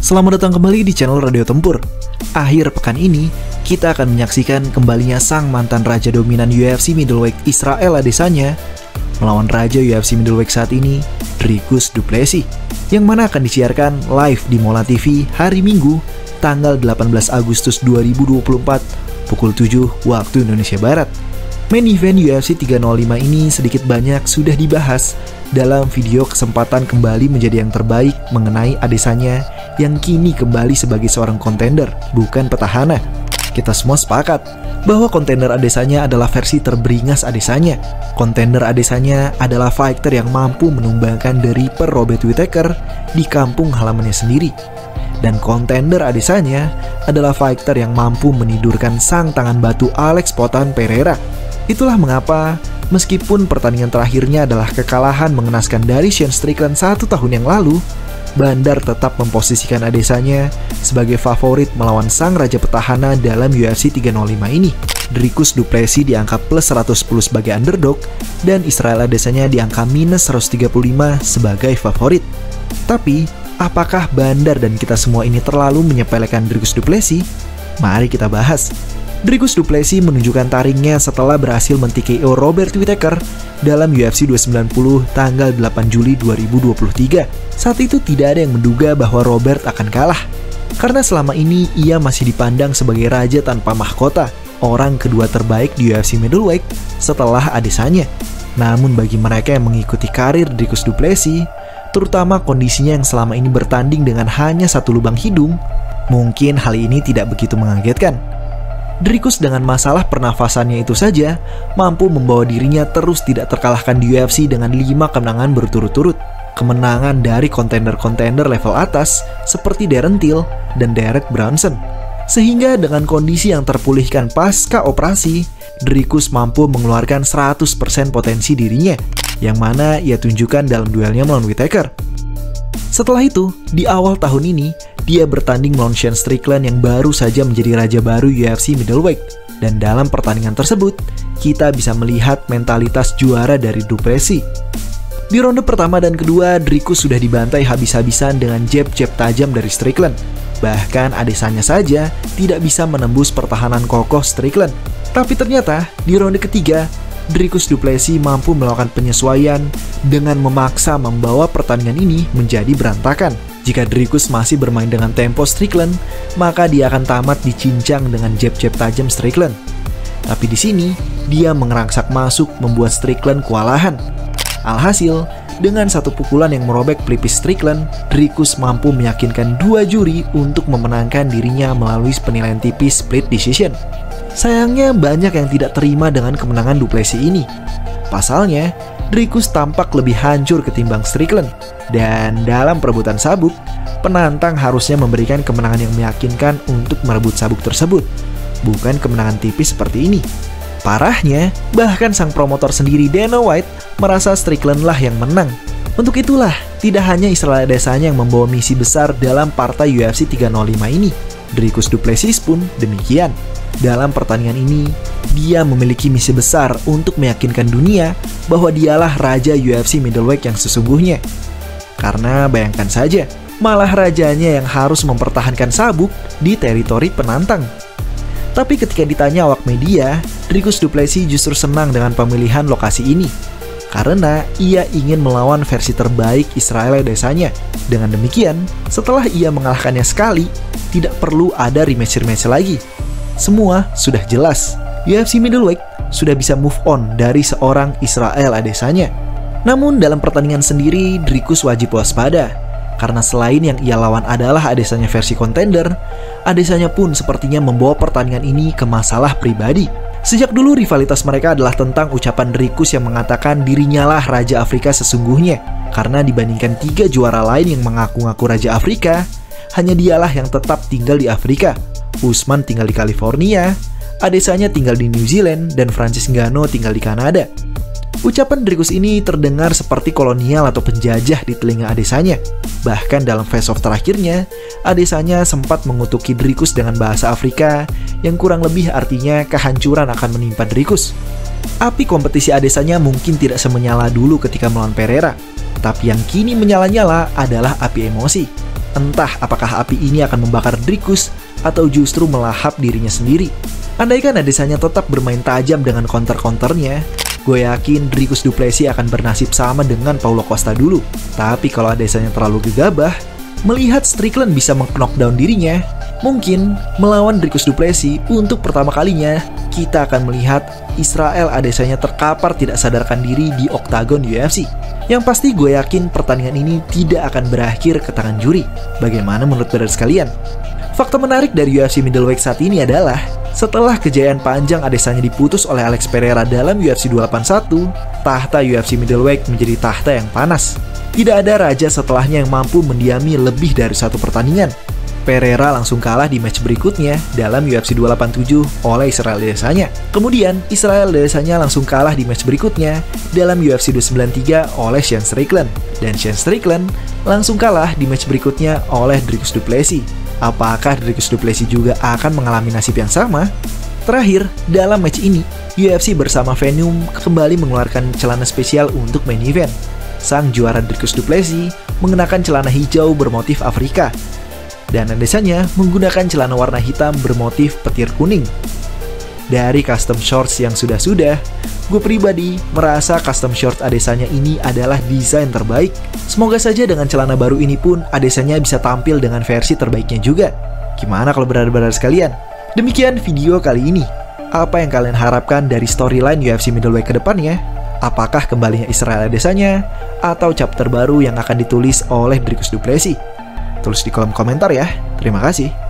Selamat datang kembali di channel Radio Tempur. Akhir pekan ini, kita akan menyaksikan kembalinya sang mantan raja dominan UFC middleweight Israel Adesanya melawan raja UFC middleweight saat ini, Dricus du Plessis, yang mana akan disiarkan live di Mola TV hari Minggu, tanggal 18 Agustus 2024, pukul 7 waktu Indonesia Barat. Main event UFC 305 ini sedikit banyak sudah dibahas dalam video kesempatan kembali menjadi yang terbaik mengenai Adesanya yang kini kembali sebagai seorang kontender, bukan petahana. Kita semua sepakat bahwa kontender Adesanya adalah versi terberingas Adesanya. Kontender Adesanya adalah fighter yang mampu menumbangkan The Reaper Robert Whittaker di kampung halamannya sendiri. Dan kontender Adesanya adalah fighter yang mampu menidurkan sang tangan batu Alex Poatan Pereira. Itulah mengapa, meskipun pertandingan terakhirnya adalah kekalahan mengenaskan dari Sean Strickland 1 tahun yang lalu, Bandar tetap memposisikan Adesanya sebagai favorit melawan sang raja petahana dalam UFC 305 ini. Dricus du Plessis di angka plus 110 sebagai underdog, dan Israel Adesanya di angka minus 135 sebagai favorit. Tapi, apakah Bandar dan kita semua ini terlalu menyepelekan Dricus du Plessis? Mari kita bahas. Dricus du Plessis menunjukkan taringnya setelah berhasil men-TKO Robert Whittaker dalam UFC 290 tanggal 8 Juli 2023. Saat itu tidak ada yang menduga bahwa Robert akan kalah, karena selama ini ia masih dipandang sebagai raja tanpa mahkota, orang kedua terbaik di UFC middleweight setelah Adesanya. Namun bagi mereka yang mengikuti karir Dricus du Plessis, terutama kondisinya yang selama ini bertanding dengan hanya satu lubang hidung, mungkin hal ini tidak begitu mengagetkan. Dricus dengan masalah pernafasannya itu saja mampu membawa dirinya terus tidak terkalahkan di UFC dengan 5 kemenangan berturut-turut. Kemenangan dari kontender-kontender level atas seperti Darren Till dan Derek Brunson. Sehingga dengan kondisi yang terpulihkan pasca operasi, Dricus mampu mengeluarkan 100% potensi dirinya, yang mana ia tunjukkan dalam duelnya melawan Whittaker. Setelah itu, di awal tahun ini, dia bertanding melawan Sean Strickland yang baru saja menjadi raja baru UFC middleweight. Dan dalam pertandingan tersebut, kita bisa melihat mentalitas juara dari du Plessis. Di ronde pertama dan kedua, Dricus sudah dibantai habis-habisan dengan jab-jab tajam dari Strickland. Bahkan Adesanya saja tidak bisa menembus pertahanan kokoh Strickland. Tapi ternyata, di ronde ketiga, Dricus du Plessis mampu melakukan penyesuaian dengan memaksa membawa pertandingan ini menjadi berantakan. Jika Dricus masih bermain dengan tempo Strickland, maka dia akan tamat dicincang dengan jab-jab tajam Strickland. Tapi di sini, dia mengerangsak masuk membuat Strickland kewalahan. Alhasil, dengan satu pukulan yang merobek pelipis Strickland, Dricus mampu meyakinkan dua juri untuk memenangkan dirinya melalui penilaian tipis split decision. Sayangnya banyak yang tidak terima dengan kemenangan du Plessis ini. Pasalnya, Dricus tampak lebih hancur ketimbang Strickland. Dan dalam perebutan sabuk, penantang harusnya memberikan kemenangan yang meyakinkan untuk merebut sabuk tersebut, bukan kemenangan tipis seperti ini. Parahnya, bahkan sang promotor sendiri Dana White merasa Strickland lah yang menang. Untuk itulah, tidak hanya Israel Adesanya yang membawa misi besar dalam partai UFC 305 ini, Dricus du Plessis pun demikian. Dalam pertandingan ini, dia memiliki misi besar untuk meyakinkan dunia bahwa dialah raja UFC middleweight yang sesungguhnya. Karena bayangkan saja, malah rajanya yang harus mempertahankan sabuk di teritori penantang. Tapi ketika ditanya awak media, Dricus du Plessis justru senang dengan pemilihan lokasi ini, karena ia ingin melawan versi terbaik Israel Adesanya. Dengan demikian, setelah ia mengalahkannya sekali, tidak perlu ada rematch lagi. Semua sudah jelas, UFC middleweight sudah bisa move on dari seorang Israel Adesanya. Namun dalam pertandingan sendiri, Dricus wajib waspada, karena selain yang ia lawan adalah Adesanya versi kontender, Adesanya pun sepertinya membawa pertandingan ini ke masalah pribadi. Sejak dulu rivalitas mereka adalah tentang ucapan Dricus yang mengatakan dirinya lah Raja Afrika sesungguhnya. Karena dibandingkan 3 juara lain yang mengaku-ngaku Raja Afrika, hanya dialah yang tetap tinggal di Afrika. Usman tinggal di California, Adesanya tinggal di New Zealand, dan Francis Ngannou tinggal di Kanada. Ucapan Dricus ini terdengar seperti kolonial atau penjajah di telinga Adesanya. Bahkan dalam face-off terakhirnya, Adesanya sempat mengutuki Dricus dengan bahasa Afrika yang kurang lebih artinya kehancuran akan menimpa Dricus. Api kompetisi Adesanya mungkin tidak semenyala dulu ketika melawan Pereira, tapi yang kini menyala-nyala adalah api emosi. Entah apakah api ini akan membakar Dricus atau justru melahap dirinya sendiri. Andaikan Adesanya tetap bermain tajam dengan counter-counternya, gue yakin Dricus du Plessis akan bernasib sama dengan Paulo Costa dulu. Tapi kalau Adesanya terlalu gegabah, melihat Strickland bisa meng-knockdown dirinya, mungkin melawan Dricus du Plessis untuk pertama kalinya, kita akan melihat Israel Adesanya terkapar tidak sadarkan diri di oktagon UFC. Yang pasti gue yakin pertandingan ini tidak akan berakhir ke tangan juri. Bagaimana menurut brother sekalian? Fakta menarik dari UFC middleweight saat ini adalah, setelah kejayaan panjang Adesanya diputus oleh Alex Pereira dalam UFC 281, tahta UFC middleweight menjadi tahta yang panas. Tidak ada raja setelahnya yang mampu mendiami lebih dari 1 pertandingan. Pereira langsung kalah di match berikutnya dalam UFC 287 oleh Israel Adesanya. Kemudian, Israel Adesanya langsung kalah di match berikutnya dalam UFC 293 oleh Sean Strickland. Dan Sean Strickland langsung kalah di match berikutnya oleh Dricus du Plessis. Apakah Dricus du Plessis juga akan mengalami nasib yang sama? Terakhir, dalam match ini, UFC bersama Venum kembali mengeluarkan celana spesial untuk main event. Sang juara Dricus du Plessis mengenakan celana hijau bermotif Afrika, dan Adesanya menggunakan celana warna hitam bermotif petir kuning. Dari custom shorts yang sudah-sudah, gue pribadi merasa custom shorts Adesanya ini adalah desain terbaik. Semoga saja dengan celana baru ini pun Adesanya bisa tampil dengan versi terbaiknya juga. Gimana kalau brother-brother sekalian? Demikian video kali ini. Apa yang kalian harapkan dari storyline UFC middleweight ke depannya? Apakah kembalinya Israel Adesanya atau chapter baru yang akan ditulis oleh Dricus du Plessis? Tulis di kolom komentar ya. Terima kasih.